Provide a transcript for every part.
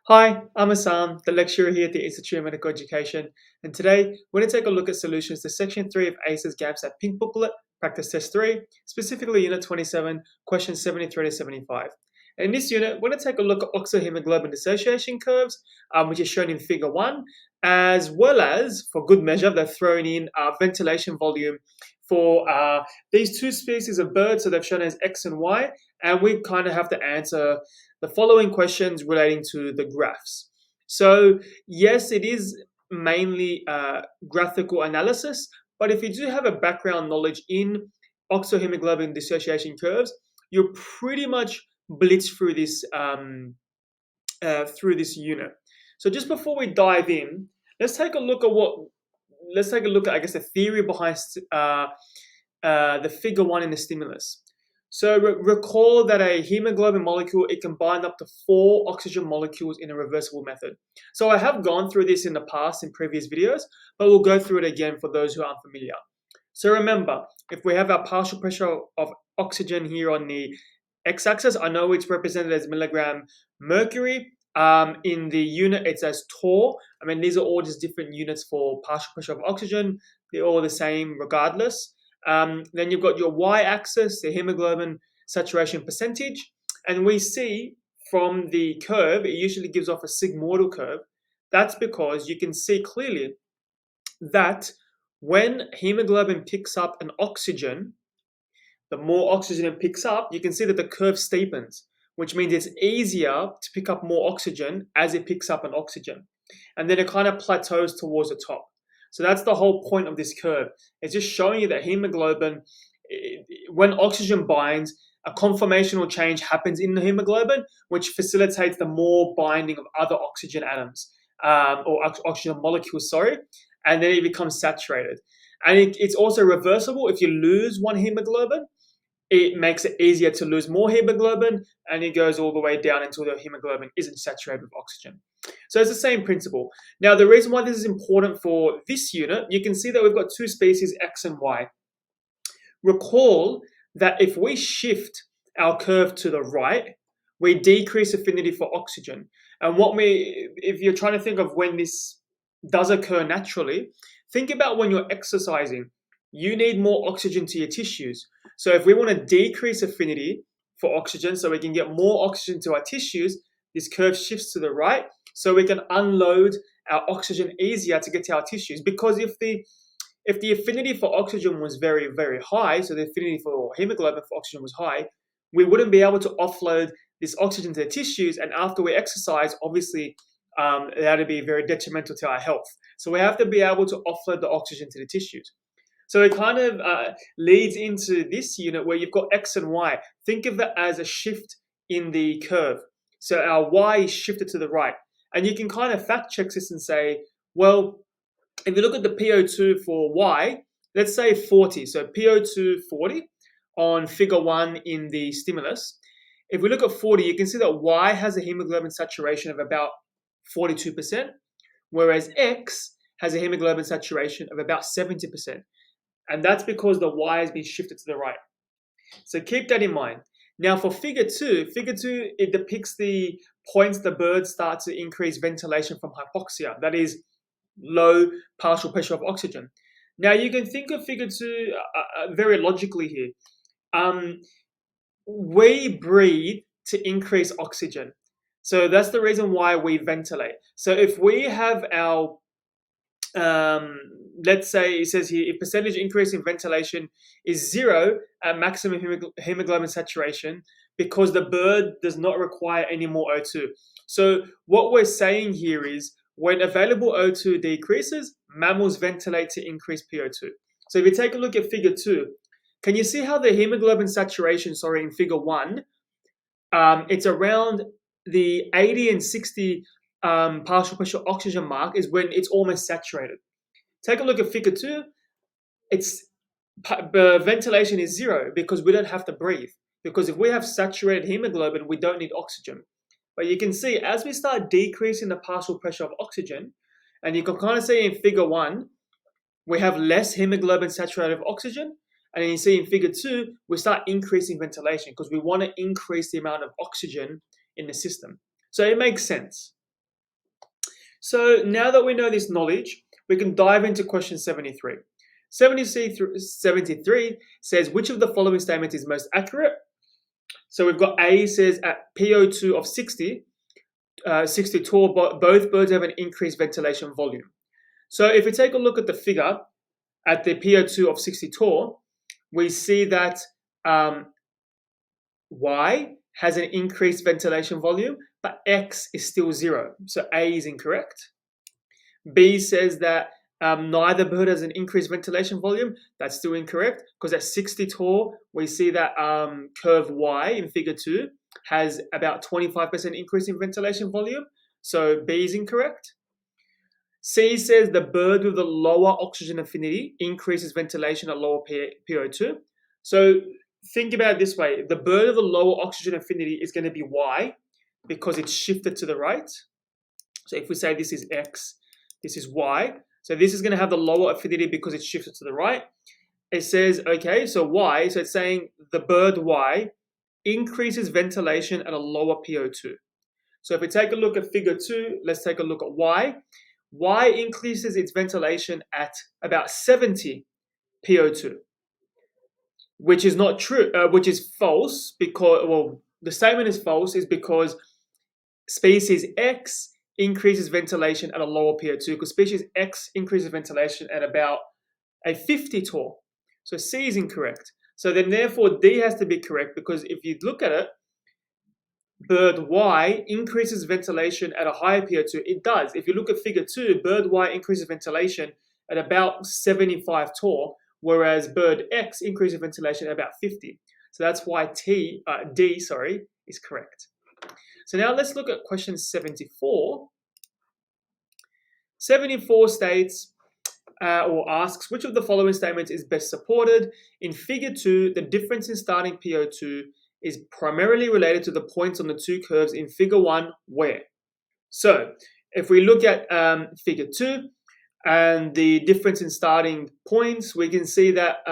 Hi, I'm Assam, the lecturer here at the Institute of Medical Education, and today we're going to take a look at solutions to Section 3 of ACER's GAMSAT Pink Booklet, Practice Test 3, specifically Unit 27, questions 73 to 75. And in this unit, we're going to take a look at oxohemoglobin dissociation curves, which is shown in Figure 1, as well as, for good measure, they're thrown in ventilation volume for these two species of birds, so they've shown as X and Y, and we kind of have to answer the following questions relating to the graphs. So yes, it is mainly graphical analysis, but if you do have a background knowledge in oxohemoglobin dissociation curves, you'll pretty much blitz through this unit. So just before we dive in, let's take a look at I guess the theory behind the figure one in the stimulus. So recall that a hemoglobin molecule, it can bind up to 4 oxygen molecules in a reversible method. So I have gone through this in the past in previous videos, but we'll go through it again for those who aren't familiar. So remember, if we have our partial pressure of oxygen here on the x-axis, I know it's represented as milligram mercury. In the unit, it's as torr. I mean, these are all just different units for partial pressure of oxygen. They're all the same regardless. Then you've got your y-axis, the hemoglobin saturation percentage. And we see from the curve, it usually gives off a sigmoidal curve. That's because you can see clearly that when hemoglobin picks up an oxygen, the more oxygen it picks up, you can see that the curve steepens, which means it's easier to pick up more oxygen as it picks up an oxygen. And then it kind of plateaus towards the top. So that's the whole point of this curve. It's just showing you that hemoglobin, when oxygen binds, a conformational change happens in the hemoglobin, which facilitates the more binding of other oxygen atoms, or oxygen molecules, sorry, and then it becomes saturated. And it's also reversible. If you lose one hemoglobin, it makes it easier to lose more hemoglobin, and it goes all the way down until the hemoglobin isn't saturated with oxygen. So it's the same principle. Now, the reason why this is important for this unit, you can see that we've got two species, X and Y. Recall that if we shift our curve to the right, we decrease affinity for oxygen. And if you're trying to think of when this does occur naturally, think about when you're exercising. You need more oxygen to your tissues. So if we want to decrease affinity for oxygen so we can get more oxygen to our tissues, this curve shifts to the right so we can unload our oxygen easier to get to our tissues. Because if the affinity for oxygen was very, very high, so the affinity for hemoglobin for oxygen was high, we wouldn't be able to offload this oxygen to the tissues. And after we exercise, obviously, that would be very detrimental to our health. So we have to be able to offload the oxygen to the tissues. So it kind of leads into this unit where you've got X and Y. Think of it as a shift in the curve. So our Y is shifted to the right. And you can kind of fact check this and say, well, if you look at the PO2 for Y, let's say 40. So PO2 40 on figure 1 in the stimulus. If we look at 40, you can see that Y has a hemoglobin saturation of about 42%, whereas X has a hemoglobin saturation of about 70%. And that's because the Y has been shifted to the right. So keep that in mind. Now for figure 2, it depicts the points the birds start to increase ventilation from hypoxia. That is low partial pressure of oxygen. Now you can think of figure 2 very logically here. We breathe to increase oxygen. So that's the reason why we ventilate. So if we have our let's say it says here, if percentage increase in ventilation is 0 at maximum hemoglobin saturation, because the bird does not require any more O2. So what we're saying here is when available O2 decreases, mammals ventilate to increase PO2. So if you take a look at figure 2, can you see how the hemoglobin saturation, in figure 1, it's around the 80 and 60 partial pressure oxygen mark is when it's almost saturated. Take a look at figure 2. Ventilation is 0 because we don't have to breathe. Because if we have saturated hemoglobin, we don't need oxygen. But you can see as we start decreasing the partial pressure of oxygen, and you can kind of see in figure 1, we have less hemoglobin saturated with oxygen. And then you see in figure 2, we start increasing ventilation because we want to increase the amount of oxygen in the system. So it makes sense. So now that we know this knowledge, we can dive into question 73. 73 says, which of the following statements is most accurate? So we've got A says at PO2 of 60 tall, both birds have an increased ventilation volume. So if we take a look at the figure at the PO2 of 60 tall, we see that Y has an increased ventilation volume, but X is still 0. So A is incorrect. B says that neither bird has an increased ventilation volume. That's still incorrect because at 60 tall, we see that curve Y in figure 2 has about 25% increase in ventilation volume. So B is incorrect. C says the bird with the lower oxygen affinity increases ventilation at lower PO2. So think about it this way. The bird with the lower oxygen affinity is going to be Y because it's shifted to the right. So if we say this is X, this is Y. So this is going to have the lower affinity because it's shifted to the right. It says, okay, so Y, so it's saying the bird Y increases ventilation at a lower PO2. So if we take a look at figure 2, let's take a look at Y. Y increases its ventilation at about 70 PO2, which is not true, which is false because, well, the statement is false is because species X increases ventilation at a lower PO2 because species X increases ventilation at about a 50 torr. So C is incorrect. So then therefore D has to be correct because if you look at it, bird Y increases ventilation at a higher PO2. It does. If you look at figure 2, bird Y increases ventilation at about 75 torr, whereas bird X increases ventilation at about 50. So that's why D is correct. So now let's look at question 74. 74 states or asks, which of the following statements is best supported? In figure 2, the difference in starting PO2 is primarily related to the points on the two curves in figure 1 where? So if we look at figure 2 and the difference in starting points, we can see that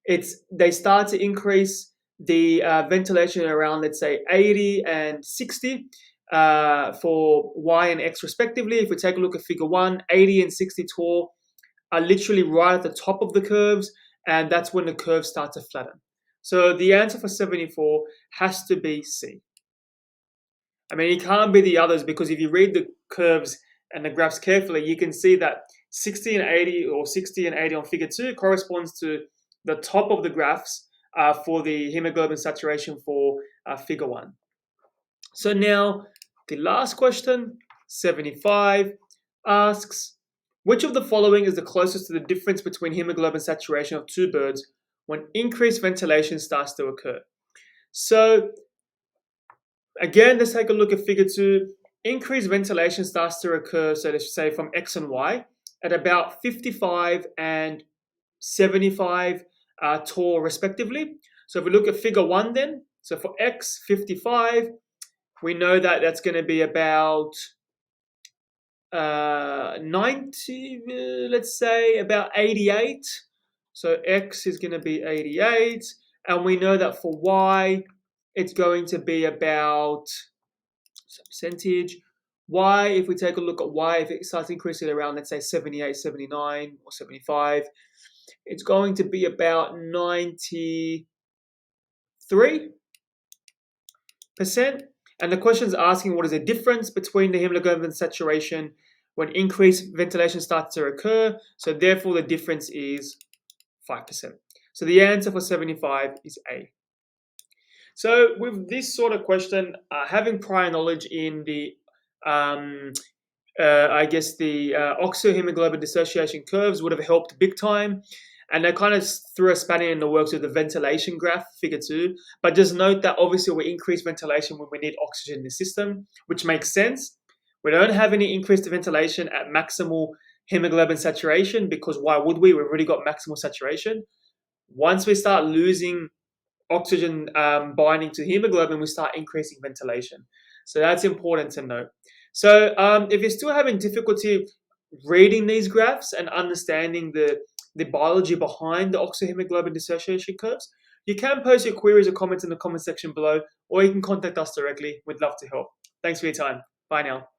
they start to increase the ventilation around, let's say, 80 and 60 for Y and X respectively. If we take a look at figure 1, 80 and 60 torr are literally right at the top of the curves, and that's when the curves start to flatten. So the answer for 74 has to be C. I mean, it can't be the others because if you read the curves and the graphs carefully, you can see that 60 and 80 or 60 and 80 on figure 2 corresponds to the top of the graphs for the hemoglobin saturation for figure 1. So now the last question, 75, asks, which of the following is the closest to the difference between hemoglobin saturation of two birds when increased ventilation starts to occur? So again, let's take a look at figure 2. Increased ventilation starts to occur, so let's say from X and Y, at about 55 and 75 torr respectively. So if we look at figure 1 then, so for X, 55, we know that that's going to be about 90, let's say about 88. So X is going to be 88. And we know that for Y, it's going to be about percentage. Y, if we take a look at Y, if it starts increasing around, let's say 78, 79 or 75, it's going to be about 93%. And the question is asking what is the difference between the hemoglobin saturation when increased ventilation starts to occur. So therefore the difference is 5%. So the answer for 75 is A. So with this sort of question, having prior knowledge in the oxyhemoglobin dissociation curves would have helped big time. And they kind of threw a spanner in the works with the ventilation graph, figure 2. But just note that obviously we increase ventilation when we need oxygen in the system, which makes sense. We don't have any increased ventilation at maximal hemoglobin saturation because why would we? We've already got maximal saturation. Once we start losing oxygen binding to hemoglobin, we start increasing ventilation. So that's important to note. So if you're still having difficulty reading these graphs and understanding the biology behind the oxyhemoglobin dissociation curves, you can post your queries or comments in the comment section below, or you can contact us directly. We'd love to help. Thanks for your time. Bye now.